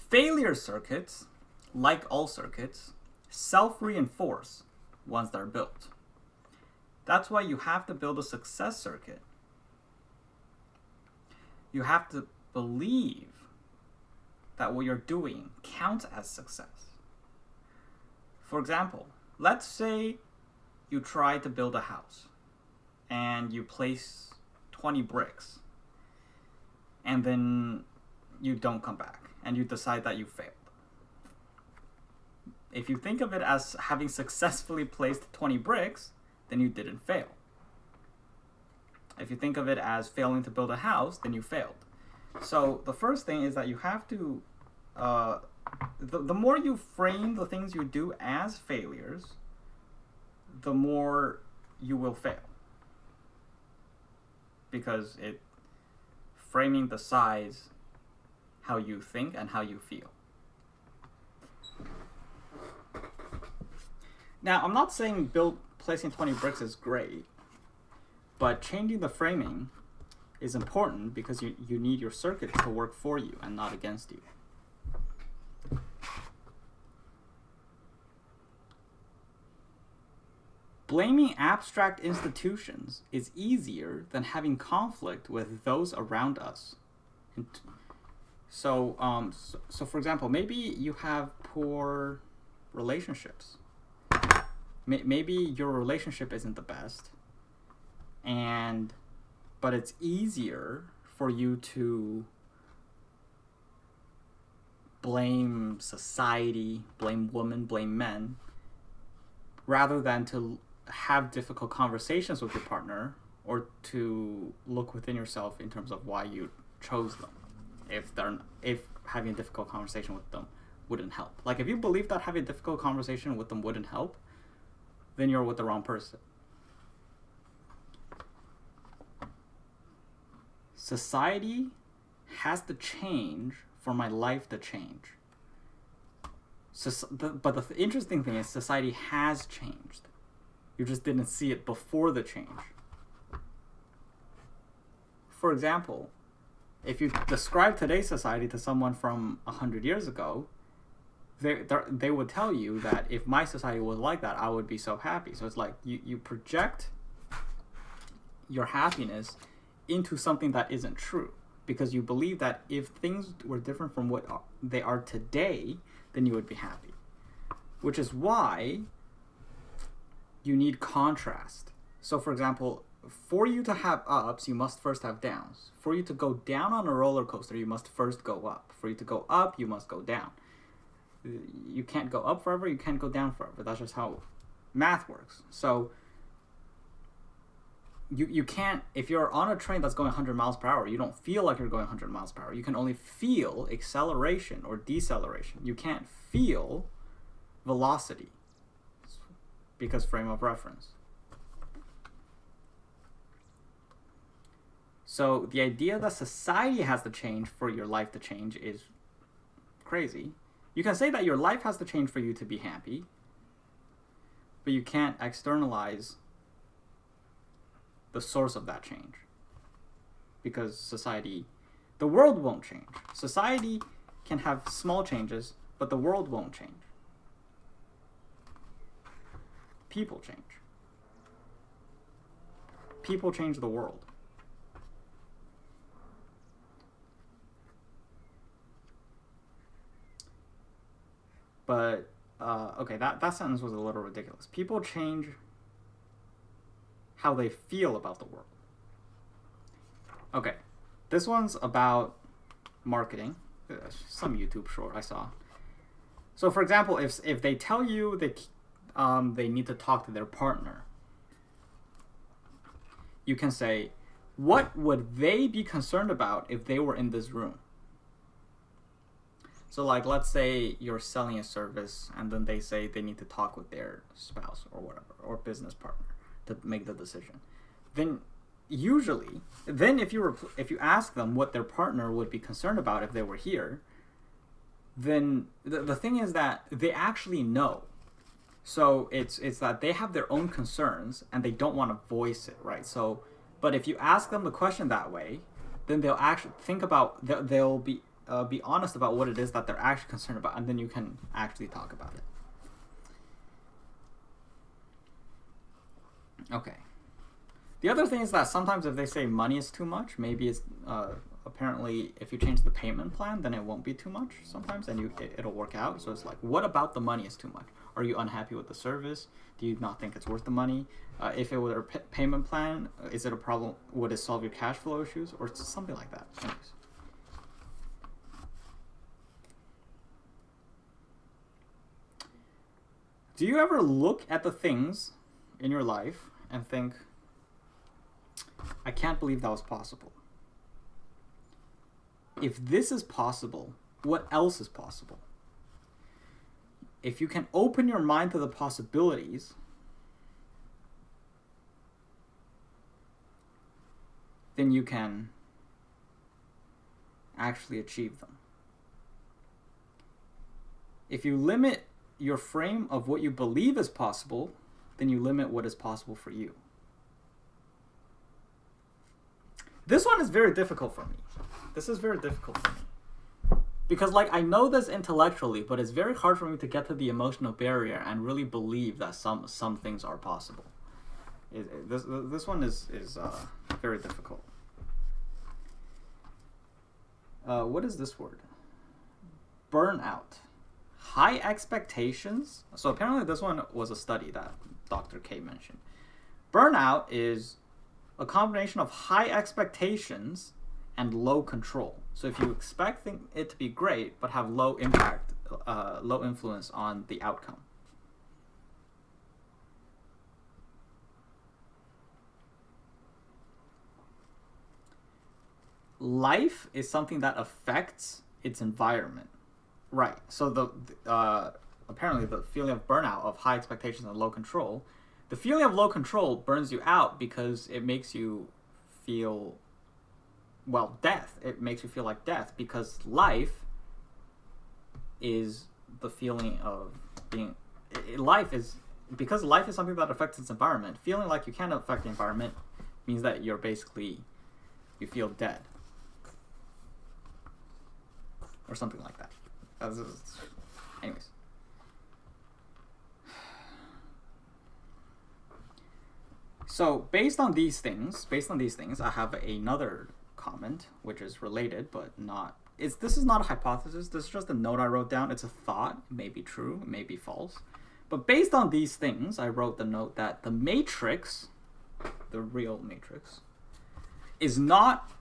Failure circuits, like all circuits, self-reinforce once they're built. That's why you have to build a success circuit. You have to believe that what you're doing counts as success. For example, let's say you try to build a house and you place 20 bricks and then you don't come back and you decide that you failed. If you think of it as having successfully placed 20 bricks, then you didn't fail. If you think of it as failing to build a house, then you failed. So the first thing is that you have to, the more you frame the things you do as failures, the more you will fail. Because framing decides how you think and how you feel. Now, I'm not saying placing 20 bricks is great, but changing the framing is important because you need your circuit to work for you and not against you. Blaming abstract institutions is easier than having conflict with those around us. So for example, maybe you have poor relationships. Maybe your relationship isn't the best, but it's easier for you to blame society, blame women, blame men, rather than to have difficult conversations with your partner or to look within yourself in terms of why you chose them. If having a difficult conversation with them wouldn't help. Like if you believe that having a difficult conversation with them wouldn't help, then you're with the wrong person. Society has to change for my life to change. But the interesting thing is society has changed. You just didn't see it before the change. For example, if you describe today's society to someone from 100 years ago, they would tell you that if my society was like that, I would be so happy. So it's like you project your happiness into something that isn't true because you believe that if things were different from what they are today, then you would be happy. Which is why you need contrast. So for example, for you to have ups, you must first have downs. For you to go down on a roller coaster, you must first go up. For you to go up, you must go down. You can't go up forever, you can't go down forever. That's just how math works. So you can't, if you're on a train that's going 100 miles per hour, you don't feel like you're going 100 miles per hour. You can only feel acceleration or deceleration. You can't feel velocity because frame of reference. So the idea that society has to change for your life to change is crazy. You can say that your life has to change for you to be happy, but you can't externalize the source of that change because the world won't change. Society can have small changes, but the world won't change. People change. People change the world. But, okay, that sentence was a little ridiculous. People change how they feel about the world. Okay, this one's about marketing. Some YouTube short I saw. So, for example, if they tell you they need to talk to their partner, you can say, what would they be concerned about if they were in this room? So like, let's say you're selling a service and then they say they need to talk with their spouse or whatever, or business partner to make the decision. Then usually, if you ask them what their partner would be concerned about if they were here, then the thing is that they actually know. So it's that they have their own concerns and they don't want to voice it, right? So, but if you ask them the question that way, then they'll actually think about, they'll be be honest about what it is that they're actually concerned about, and then you can actually talk about it. Okay. The other thing is that sometimes if they say money is too much, maybe it's apparently if you change the payment plan, then it won't be too much sometimes, and it'll work out. So it's like, what about the money is too much? Are you unhappy with the service? Do you not think it's worth the money? If it were a payment plan, is it a problem? Would it solve your cash flow issues, or something like that? Anyways. Do you ever look at the things in your life and think, I can't believe that was possible? If this is possible, what else is possible? If you can open your mind to the possibilities, then you can actually achieve them. If you limit your frame of what you believe is possible, then you limit what is possible for you. This one is very difficult for me. This is very difficult for me. Because, like, I know this intellectually, but it's very hard for me to get to the emotional barrier and really believe that some things are possible. This one is very difficult. What is this word? Burnout. High expectations. So apparently this one was a study that Dr. K mentioned. Burnout is a combination of high expectations and low control. So if you expect it to be great, but have low impact, low influence on the outcome. Life is something that affects its environment. Right. So apparently the feeling of burnout, of high expectations and low control, the feeling of low control burns you out because it makes you feel, well, death. It makes you feel like death, because life is the feeling of being, because life is something that affects its environment. Feeling like you can't affect the environment means that you feel dead. Or something like that. Anyways. So based on these things, I have another comment which is related but not. This is not a hypothesis. This is just a note I wrote down. It's a thought. It may be true. It may be false. But based on these things, I wrote the note that the Matrix, the real Matrix, is not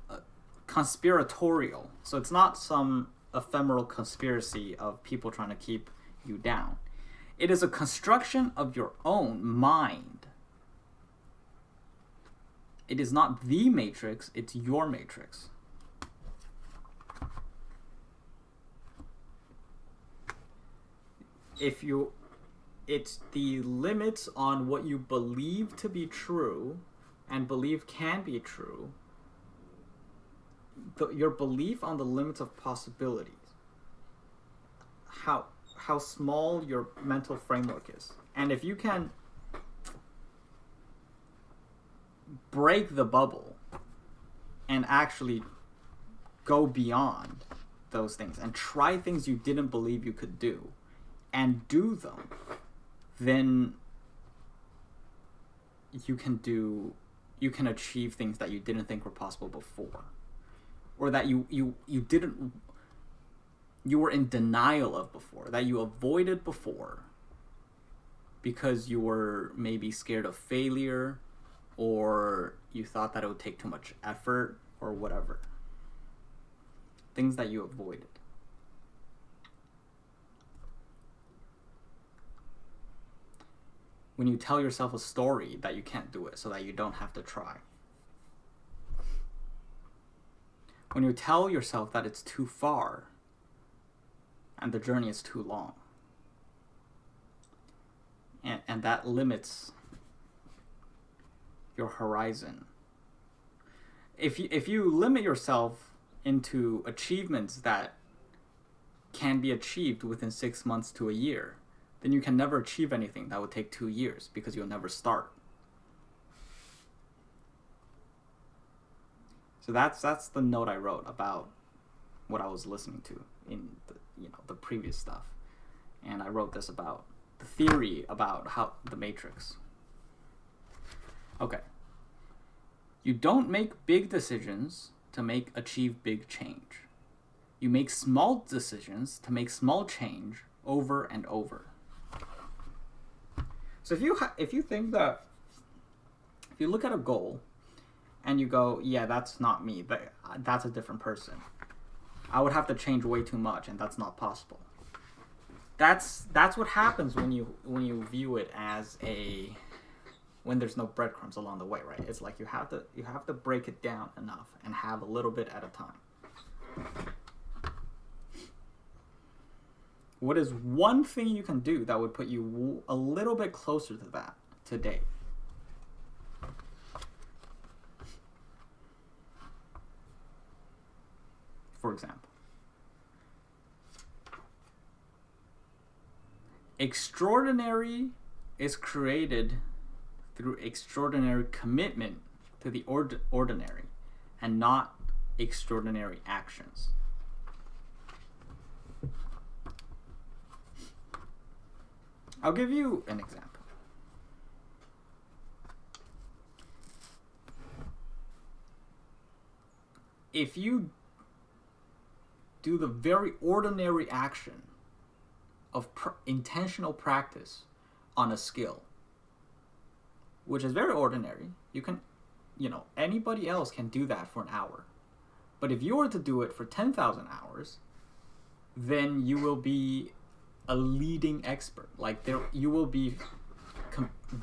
conspiratorial. So it's not some ephemeral conspiracy of people trying to keep you down. It is a construction of your own mind. It is not the Matrix, it's your Matrix. It's the limits on what you believe to be true and believe can be true. Your belief on the limits of possibilities, how small your mental framework is, and if you can break the bubble and actually go beyond those things and try things you didn't believe you could do and do them, then you can achieve things that you didn't think were possible before. Or that you were in denial of before, that you avoided before because you were maybe scared of failure, or you thought that it would take too much effort, or whatever. Things that you avoided. When you tell yourself a story that you can't do it so that you don't have to try. When you tell yourself that it's too far and the journey is too long. And that limits your horizon. If you limit yourself into achievements that can be achieved within 6 months to a year, then you can never achieve anything that would take 2 years because you'll never start. So that's the note I wrote about what I was listening to in the previous stuff, and I wrote this about the theory about how the Matrix. Okay. You don't make big decisions to achieve big change. You make small decisions to make small change over and over. So if you think that, if you look at a goal and you go, yeah, that's not me, but that's a different person, I would have to change way too much, and that's not possible. That's what happens when you view it as when there's no breadcrumbs along the way, right? It's like you have to break it down enough and have a little bit at a time. What is one thing you can do that would put you a little bit closer to that today? For example, extraordinary is created through extraordinary commitment to the ordinary and not extraordinary actions. I'll give you an example. If you do the very ordinary action of intentional practice on a skill, which is very ordinary, anybody else can do that for an hour. But if you were to do it for 10,000 hours, then you will be a leading expert. Like you will be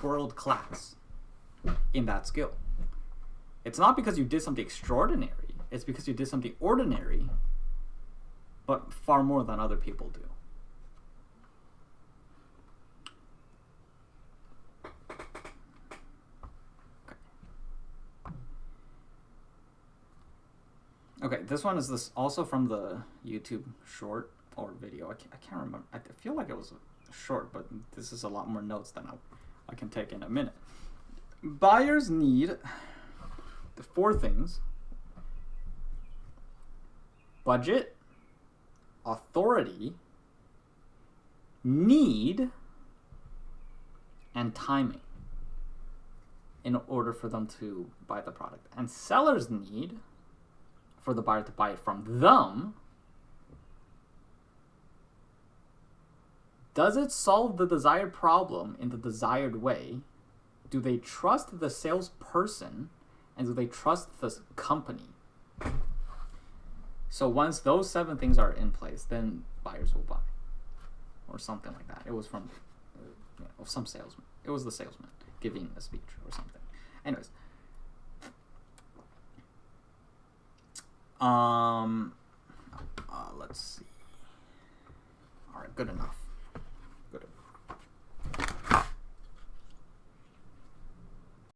world class in that skill. It's not because you did something extraordinary. It's because you did something ordinary, but far more than other people do. Okay, this one is also from the YouTube short or video. I can't remember. I feel like it was short, but this is a lot more notes than I can take in a minute. Buyers need the 4 things: budget, authority, need, and timing in order for them to buy the product. And sellers need for the buyer to buy it from them. Does it solve the desired problem in the desired way? Do they trust the salesperson, and do they trust the company? So once those 7 things are in place, then buyers will buy, or something like that. It was from some salesman. It was the salesman giving a speech or something. Anyways, let's see. All right, good enough.